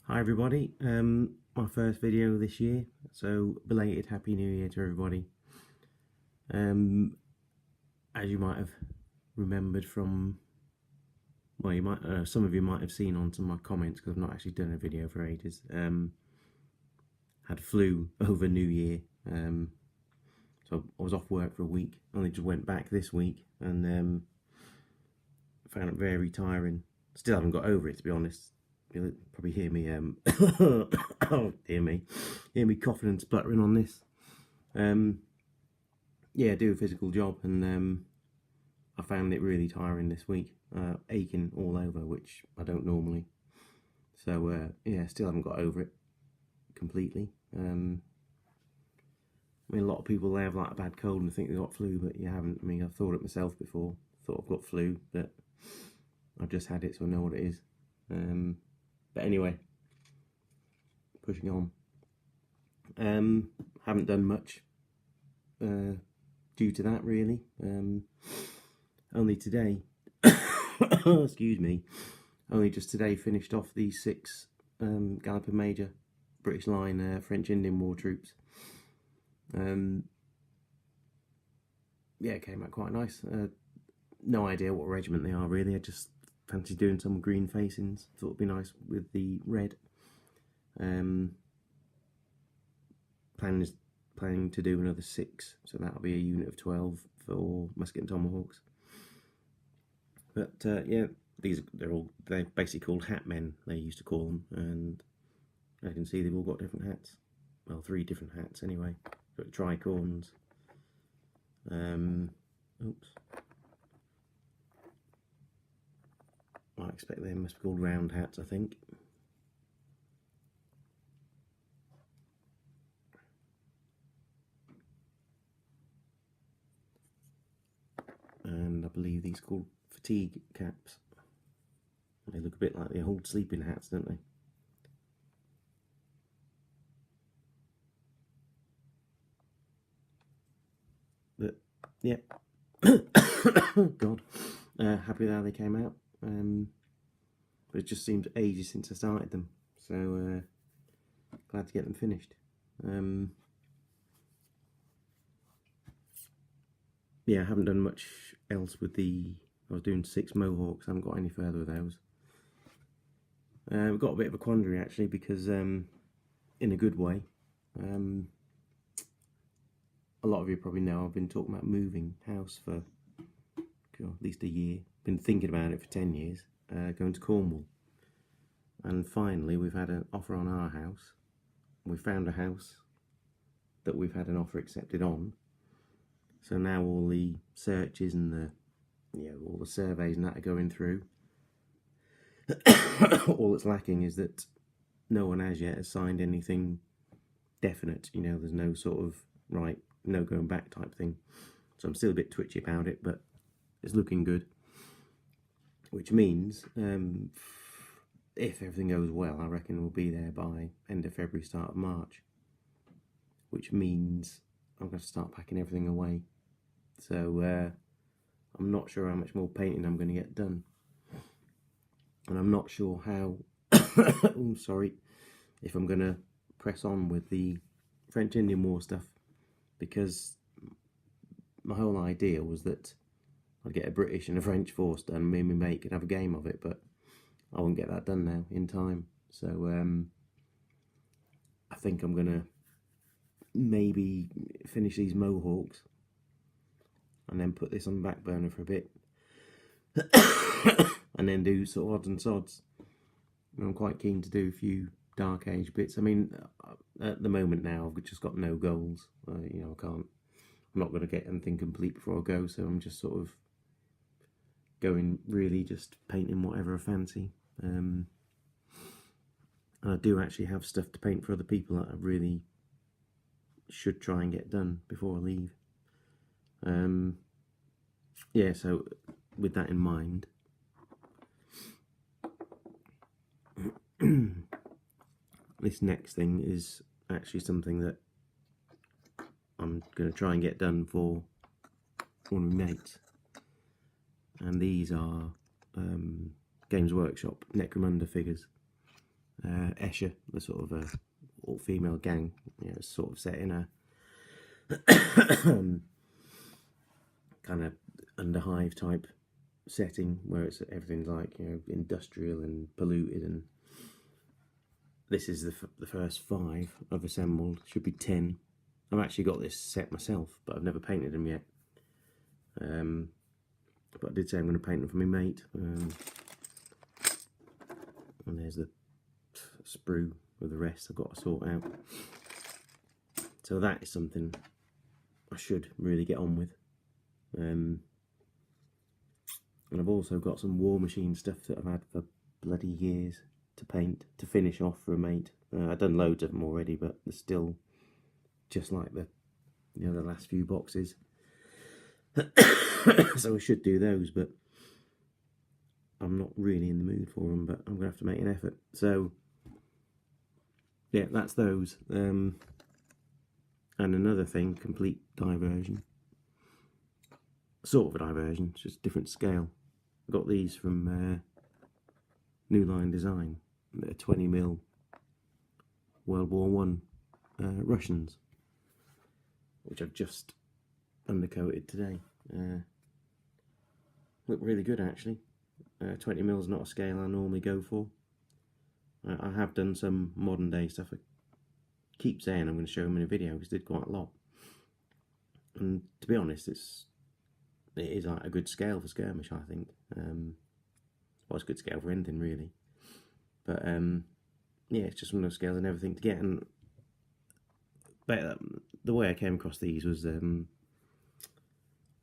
Hi everybody, my first video this year, so belated Happy New Year to everybody. As you might have remembered from, well, some of you might have seen on some of my comments, because I've not actually done a video for ages. Had flu over New Year, so I was off work for a week, only just went back this week, and found it very tiring. Still haven't got over it, to be honest. You'll probably hear me oh, hear me coughing and spluttering on this. Yeah, I do a physical job, and I found it really tiring this week, aching all over, which I don't normally. So yeah, still haven't got over it completely. I mean, a lot of people, they have like a bad cold and think they got flu, but you haven't. I mean, I've thought it myself before, thought I've got flu, but I've just had it, so I know what it is. But anyway, pushing on. Haven't done much due to that, really. Only today, excuse me, only just today finished off the 6 Galloping Major British Line French Indian War troops. Yeah, it came out quite nice. No idea what regiment they are, really. I just fancy doing some green facings. Thought it'd be nice with the red. Planning to do another 6, so that'll be a unit of 12 for musket and tomahawks. But yeah, they're basically called hat men, they used to call them, and I can see they've all got different hats. Well, 3 different hats anyway. Got tricorns. Oops. I expect they must be called round hats, I think. And I believe these are called fatigue caps. They look a bit like the old sleeping hats, don't they? But yeah, God, happy with how they came out. But it just seems ages since I started them, so glad to get them finished. Yeah, I haven't done much else with the. I was doing 6 mohawks. I haven't got any further with those. We've got a bit of a quandary actually, because in a good way. A lot of you probably know I've been talking about moving house for at least a year. Been thinking about it for 10 years. Going to Cornwall, and finally we've had an offer on our house. We found a house that we've had an offer accepted on. So now all the searches and all the surveys and that are going through. All that's lacking is that no one as yet has signed anything definite. You know, there's no sort of right, no going back type thing. So I'm still a bit twitchy about it, but it's looking good. Which means, if everything goes well, I reckon we'll be there by end of February, start of March. Which means I'm going to start packing everything away. So I'm not sure how much more painting I'm going to get done. And I'm not sure how, oh, sorry, if I'm going to press on with the French Indian War stuff. Because my whole idea was that I'd get a British and a French force done, me and my mate could have a game of it, but I won't get that done now in time. So I think I'm going to maybe finish these mohawks and then put this on the back burner for a bit. And then do sort of odds and sods. And I'm quite keen to do a few Dark Age bits. I mean, at the moment now, I've just got no goals. You know, I'm not going to get anything complete before I go, so I'm just sort of going, really just painting whatever I fancy. And I do actually have stuff to paint for other people that I really should try and get done before I leave. Yeah, so with that in mind, this next thing is actually something that I'm going to try and get done for one of my mates. And these are Games Workshop Necromunda figures. Escher, the sort of all-female gang. You know, it's sort of set in a kind of underhive type setting where it's everything's like, you know, industrial and polluted. And this is the first 5 I've assembled. Should be 10. I've actually got this set myself, but I've never painted them yet. But I did say I'm going to paint them for my mate. And there's the sprue with the rest I've got to sort out. So that is something I should really get on with. And I've also got some War Machine stuff that I've had for bloody years to paint, to finish off for a mate. I've done loads of them already, but they're still just like the, you know, the last few boxes. So I should do those, but I'm not really in the mood for them, but I'm going to have to make an effort. So, yeah, that's those. And another thing, complete diversion. Sort of a diversion, it's just different scale. I got these from Newline Design. They're 20mm World War One Russians, which I've just undercoated today. Look really good actually. 20mm is not a scale I normally go for. I have done some modern day stuff. I keep saying I'm going to show them in a video because I did quite a lot. And to be honest, it is like a good scale for skirmish, I think. Well, it's a good scale for anything really. But yeah, it's just one of those scales and everything to get. And but the way I came across these was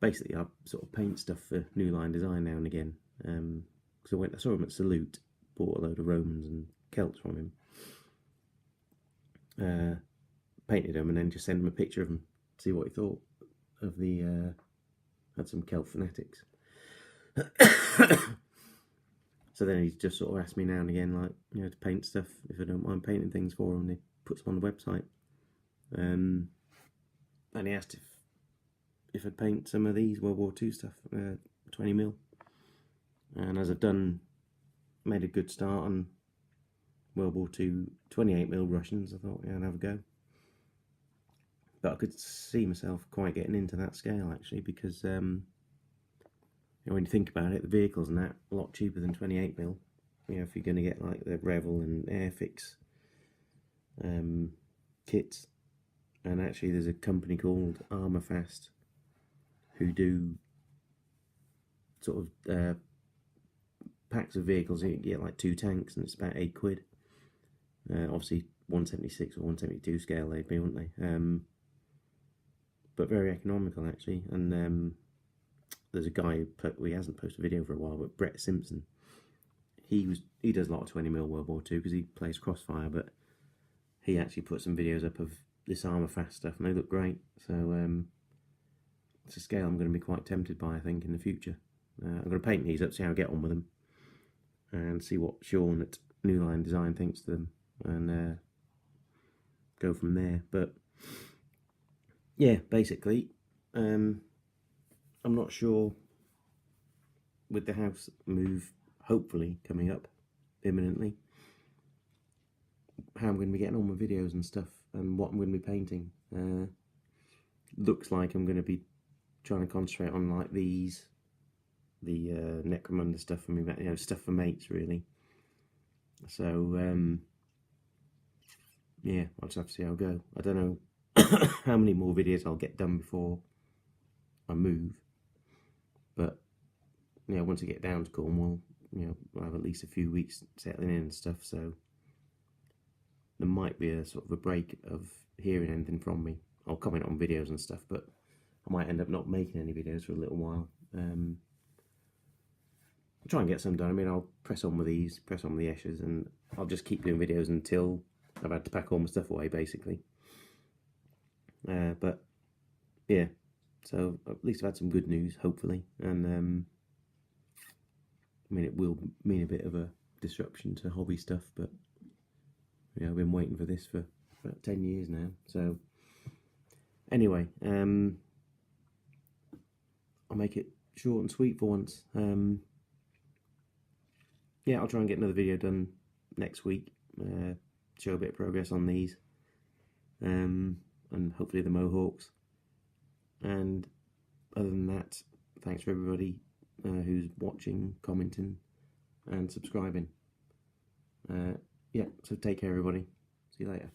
basically I sort of paint stuff for Newline Design now and again. Because I saw him at Salute, bought a load of Romans and Celts from him, painted them, and then just sent him a picture of them, see what he thought of the. Had some Celt fanatics. So then he just sort of asked me now and again, like, you know, to paint stuff if I don't mind painting things for him. And he puts them on the website. And he asked if I'd paint some of these World War II stuff, 20mm. And as I've made a good start on World War II 28mm Russians, I thought, yeah, I'd have a go. But I could see myself quite getting into that scale actually, because you know, when you think about it, the vehicles and that a lot cheaper than 28mm. You know, if you're going to get like the Revel and Airfix kits, and actually there's a company called Armourfast who do sort of packs of vehicles. You get like 2 tanks, and it's about £8. Obviously 176 or 172 scale they'd be, wouldn't they? But very economical actually. And there's a guy who he hasn't posted a video for a while, but Brett Simpson. He does a lot of 20mm World War II because he plays Crossfire, but he actually put some videos up of this Armourfast stuff, and they look great. So it's a scale I'm going to be quite tempted by, I think, in the future. I'm going to paint these up, see how I get on with them, and see what Sean at Newline Design thinks to them, and go from there. But yeah, basically, I'm not sure with the house move hopefully coming up imminently how I'm going to be getting on with videos and stuff, and what I'm going to be painting. Looks like I'm going to be trying to concentrate on like the Necromunda stuff for me, you know, stuff for mates really. So yeah, I'll just have to see how I go. I don't know how many more videos I'll get done before I move, but you know, once I get down to Cornwall, you know, I'll have at least a few weeks settling in and stuff, so there might be a sort of a break of hearing anything from me. I'll comment on videos and stuff, but I might end up not making any videos for a little while. I'll try and get some done. I mean, I'll press on with these, press on with the Eschers, and I'll just keep doing videos until I've had to pack all my stuff away, basically. But yeah, so at least I've had some good news, hopefully, and I mean, it will mean a bit of a disruption to hobby stuff, but yeah, I've been waiting for this for about 10 years now. So anyway, I'll make it short and sweet for once. Yeah, I'll try and get another video done next week. show a bit of progress on these, and hopefully the Mohawks. And other than that, thanks for everybody who's watching, commenting, and subscribing. Yeah, so take care, everybody. See you later.